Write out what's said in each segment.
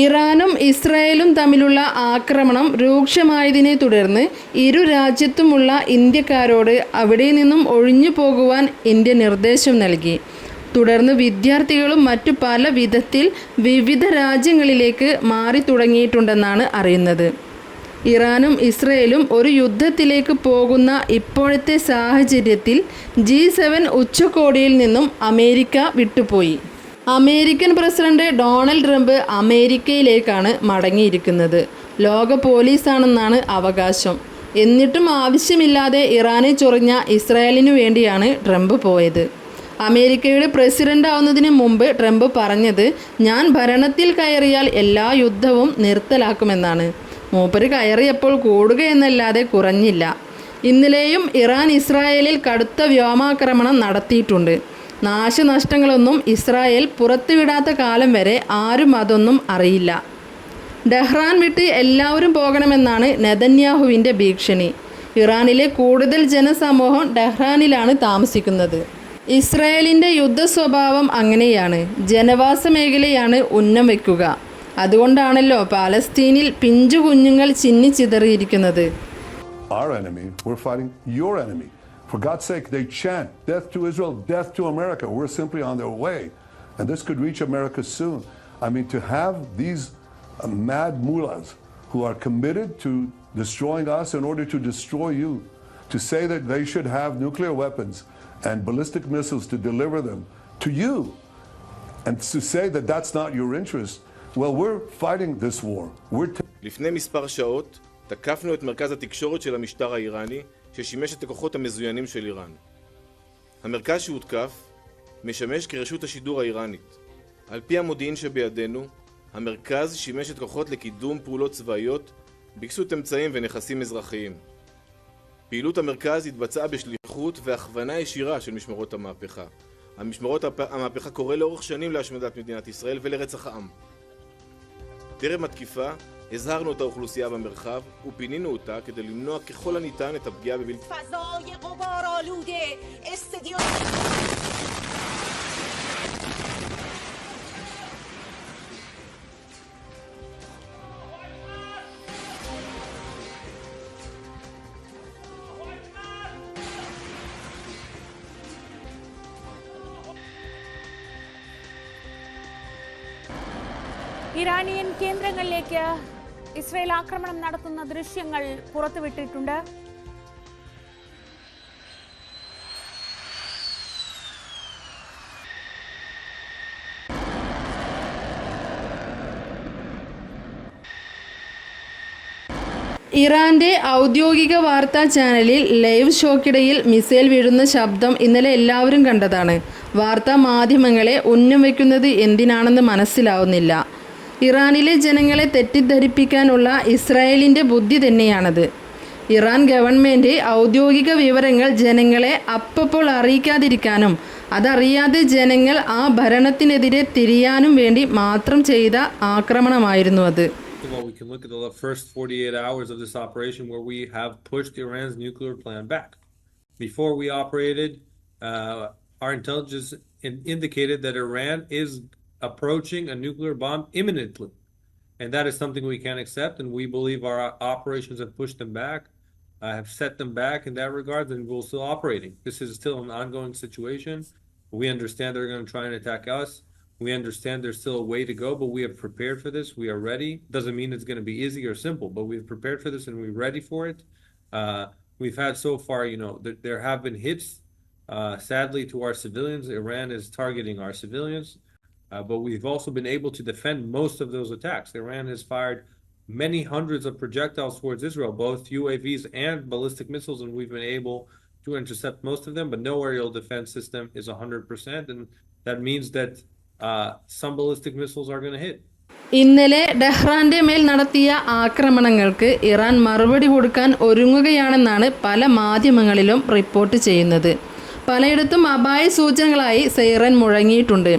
ഇറാനും ഇസ്രായേലും തമ്മിലുള്ള ആക്രമണം രൂക്ഷമായതിനെ തുടർന്ന് ഇരു രാജ്യത്തുമുള്ള ഇന്ത്യക്കാരോട് അവിടെ നിന്നും ഒഴിഞ്ഞു പോകുവാൻ ഇന്ത്യ നിർദ്ദേശം നൽകി. തുടർന്ന് വിദ്യാർത്ഥികളും മറ്റു പല വിധത്തിൽ വിവിധ രാജ്യങ്ങളിലേക്ക് മാറി തുടങ്ങിയിട്ടുണ്ടെന്നാണ് അറിയുന്നത്. ഇറാനും ഇസ്രായേലും ഒരു യുദ്ധത്തിലേക്ക് പോകുന്ന ഇപ്പോഴത്തെ സാഹചര്യത്തിൽ G7 ഉച്ചകോടിയിൽ നിന്നും അമേരിക്ക വിട്ടുപോയി. അമേരിക്കൻ പ്രസിഡന്റ് ഡൊണാൾഡ് ട്രംപ് അമേരിക്കയിലേക്കാണ് മടങ്ങിയിരിക്കുന്നത്. ലോക പോലീസാണെന്നാണ് അവകാശം. എന്നിട്ടും ആവശ്യമില്ലാതെ ഇറാനെ ചൊറിഞ്ഞ ഇസ്രായേലിനു വേണ്ടിയാണ് ട്രംപ് പോയത്. അമേരിക്കയുടെ പ്രസിഡന്റ് ആവുന്നതിന് മുമ്പ് ട്രംപ് പറഞ്ഞത്, ഞാൻ ഭരണത്തിൽ കയറിയാൽ എല്ലാ യുദ്ധവും നിർത്തലാക്കുമെന്നാണ്. മൂപ്പര് കയറിയപ്പോൾ കൂടുകയെന്നല്ലാതെ കുറഞ്ഞില്ല. ഇന്നലെയും ഇറാൻ ഇസ്രായേലിൽ കടുത്ത വ്യോമാക്രമണം നടത്തിയിട്ടുണ്ട്. നാശനഷ്ടങ്ങളൊന്നും ഇസ്രായേൽ പുറത്തുവിടാത്ത കാലം വരെ ആരും അതൊന്നും അറിയില്ല. ടെഹ്റാൻ വിട്ട് എല്ലാവരും പോകണമെന്നാണ് നെതന്യാഹുവിൻ്റെ ഭീഷണി. ഇറാനിലെ കൂടുതൽ ജനസമൂഹം ടെഹ്റാനിലാണ് താമസിക്കുന്നത്. ഇസ്രായേലിൻ്റെ യുദ്ധ സ്വഭാവം അങ്ങനെയാണ്. ജനവാസ മേഖലയാണ് ഉന്നം വയ്ക്കുക. അതുകൊണ്ടാണല്ലോ പാലസ്തീനിൽ പിഞ്ചു കുഞ്ഞുങ്ങൾ ചിന്നിച്ചിതറിയിരിക്കുന്നത്. Our enemy, we're fighting your enemy. For God's sake, they chant, death to Israel, death to America. We're simply on their way. And this could reach America soon. I mean, to have these mad mullahs who are committed to destroying us in order to destroy you, to say that they should have nuclear weapons and ballistic missiles to deliver them to you, and to say that that's not your interest, well, we're fighting this war. לפני מספר שעות תקפנו את מרכז התקשורת של המשטר האיראני ששימש את הכוחות המזוינים של איראן. המרכז שהותקף משמש כרשות השידור האיראנית. על פי המודיעין שבידינו, המרכז שימש את כוחות לקידום פעולות צבאיות בכסות אמצעים ונכסים אזרחיים. פעילות המרכז התבצעה בשליחות והכוונה ישירה של משמרות המהפכה. המשמרות המהפכה קורא לאורך שנים להשמדת מדינת ישראל ולרצח העם. טרם התקיפה הזהרנו את האוכלוסייה במרחב ופינינו אותה כדי למנוע ככל הניתן את הפגיעה בבלתי فضای غبار آلوده استدیوم Iranian കേന്ദ്രങ്ങളിലേക്ക് Israel ആക്രമണം നടത്തുന്ന ദൃശ്യങ്ങൾ പുറത്തുവിട്ടിട്ടുണ്ട്. ഇറാന്റെ ഔദ്യോഗിക വാർത്താ ചാനലിൽ live ഷോക്കിടയിൽ missile വീഴുന്ന ശബ്ദം ഇന്നലെ എല്ലാവരും കണ്ടതാണ്. വാർത്താ മാധ്യമങ്ങളെ ഉന്നം വയ്ക്കുന്നത് എന്തിനാണെന്ന് മനസ്സിലാവുന്നില്ല. ഇറാനിലെ ജനങ്ങളെ തെറ്റിദ്ധരിപ്പിക്കാനുള്ള ഇസ്രായേലിൻ്റെ ബുദ്ധി തന്നെയാണത്. ഇറാൻ ഗവൺമെൻറ് ഔദ്യോഗിക വിവരങ്ങൾ ജനങ്ങളെ അപ്പോൾ അറിയിക്കാതിരിക്കാനും അതറിയാതെ ജനങ്ങൾ ആ ഭരണത്തിനെതിരെ തിരിയാനും വേണ്ടി മാത്രം ചെയ്ത ആക്രമണമായിരുന്നു അത്. Well, we can look at the first 48 hours of this operation where we have pushed Iran's nuclear plan back. Before we operated, our intelligence indicated that Iran is approaching a nuclear bomb imminently. And that is something we can't accept, and we believe our operations have pushed them back, have set them back in that regard, and we're still operating. This is still an ongoing situation. We understand they're going to try and attack us. We understand there's still a way to go, but we have prepared for this. We are ready. Doesn't mean it's going to be easy or simple, but we've prepared for this and we're ready for it. We've had so far, there have been hits, sadly, to our civilians. Iran is targeting our civilians, but we've also been able to defend most of those attacks. Iran has fired many hundreds of projectiles towards Israel, both UAVs and ballistic missiles, and we've been able to intercept most of them, but no aerial defense system is 100%, and that means that some ballistic missiles are going to hit. ഇന്നലെ ടെഹ്റാന്റെ മേൽ നടത്തിയ ആക്രമണങ്ങൾക്ക് Iran മറുപടി കൊടുക്കാൻ ഒരുങ്ങുകയാണെന്നാണ് പല മാധ്യമങ്ങളിലും report ചെയ്യുന്നത്. പലയിടത്തും അപായ സൂചനകളായി സൈറൻ മുഴങ്ങിയിട്ടുണ്ട്.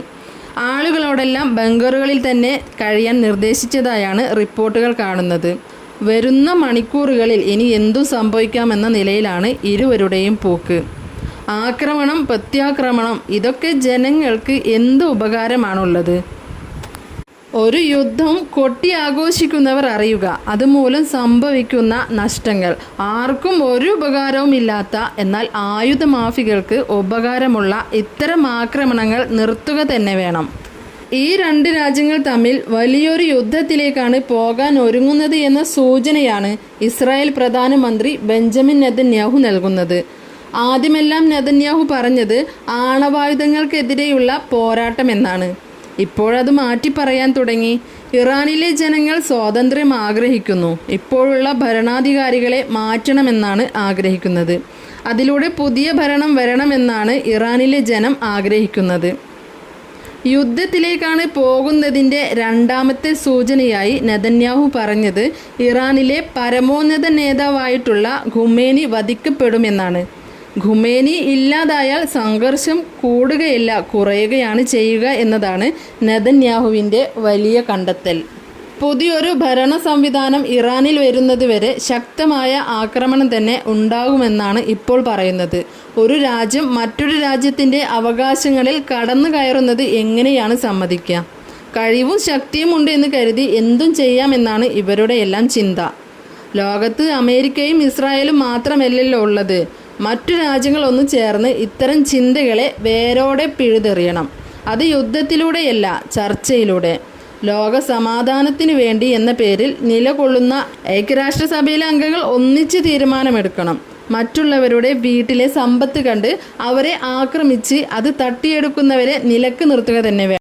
ആളുകളോടെല്ലാം ബങ്കറുകളിൽ തന്നെ കഴിയാൻ നിർദ്ദേശിച്ചതായാണ് റിപ്പോർട്ടുകൾ കാണുന്നത്. വരുന്ന മണിക്കൂറുകളിൽ ഇനി എന്തു സംഭവിക്കാമെന്ന നിലയിലാണ് ഇരുവരുടെയും പോക്ക്. ആക്രമണം, പ്രത്യാക്രമണം, ഇതൊക്കെ ജനങ്ങൾക്ക് എന്ത് ഉപകാരമാണുള്ളത്? ഒരു യുദ്ധം കൊട്ടി ആഘോഷിക്കുന്നവർ അറിയുക, അതുമൂലം സംഭവിക്കുന്ന നഷ്ടങ്ങൾ. ആർക്കും ഒരു ഉപകാരവും ഇല്ലാത്ത എന്നാൽ ആയുധമാഫികൾക്ക് ഉപകാരമുള്ള ഇത്തരം ആക്രമണങ്ങൾ നിർത്തുക തന്നെ വേണം. ഈ രണ്ട് രാജ്യങ്ങൾ തമ്മിൽ വലിയൊരു യുദ്ധത്തിലേക്കാണ് പോകാൻ ഒരുങ്ങുന്നത് എന്ന സൂചനയാണ് ഇസ്രായേൽ പ്രധാനമന്ത്രി ബെഞ്ചമിൻ നെതന്യാഹു നൽകുന്നത്. ആദ്യമെല്ലാം നെതന്യാഹു പറഞ്ഞത് ആണവായുധങ്ങൾക്കെതിരെയുള്ള പോരാട്ടം എന്നാണ്. ഇപ്പോഴത് മാറ്റി പറയാൻ തുടങ്ങി. ഇറാനിലെ ജനങ്ങൾ സ്വാതന്ത്ര്യം ആഗ്രഹിക്കുന്നു. ഇപ്പോഴുള്ള ഭരണാധികാരികളെ മാറ്റണമെന്നാണ് ആഗ്രഹിക്കുന്നത്. അതിലൂടെ പുതിയ ഭരണം വരണമെന്നാണ് ഇറാനിലെ ജനം ആഗ്രഹിക്കുന്നത്. യുദ്ധത്തിലേക്കാണ് പോകുന്നതിൻ്റെ രണ്ടാമത്തെ സൂചനയായി നെതന്യാഹു പറഞ്ഞത് ഇറാനിലെ പരമോന്നത നേതാവായിട്ടുള്ള ഖുമേനി വധിക്കപ്പെടുമെന്നാണ്. ഖുമേനി ഇല്ലാതായാൽ സംഘർഷം കൂടുകയല്ല കുറയുകയാണ് ചെയ്യുക എന്നതാണ് നെതന്യാഹുവിൻ്റെ വലിയ കണ്ടെത്തൽ. പുതിയൊരു ഭരണ സംവിധാനം ഇറാനിൽ വരുന്നതുവരെ ശക്തമായ ആക്രമണം തന്നെ ഉണ്ടാകുമെന്നാണ് ഇപ്പോൾ പറയുന്നത്. ഒരു രാജ്യം മറ്റൊരു രാജ്യത്തിൻ്റെ അവകാശങ്ങളിൽ കടന്നു കയറുന്നത് എങ്ങനെയാണ് സമ്മതിക്കുക? കഴിവും ശക്തിയും ഉണ്ട് എന്ന് കരുതി എന്തും ചെയ്യാമെന്നാണ് ഇവരുടെ എല്ലാം ചിന്ത. ലോകത്ത് അമേരിക്കയും ഇസ്രായേലും മാത്രമല്ലല്ലോ ഉള്ളത്. മറ്റു രാജ്യങ്ങൾ ഒന്ന് ചേർന്ന് ഇത്തരം ചിന്തകളെ വേരോടെ പിഴുതെറിയണം. അത് യുദ്ധത്തിലൂടെയല്ല, ചർച്ചയിലൂടെ. ലോക സമാധാനത്തിനു വേണ്ടി എന്ന പേരിൽ നിലകൊള്ളുന്ന ഐക്യരാഷ്ട്രസഭയിലെ അംഗങ്ങൾ ഒന്നിച്ച് തീരുമാനമെടുക്കണം. മറ്റുള്ളവരുടെ വീട്ടിലെ സമ്പത്ത് കണ്ട് അവരെ ആക്രമിച്ച് അത് തട്ടിയെടുക്കുന്നവരെ നിലക്ക് നിർത്തുക തന്നെ വേണം.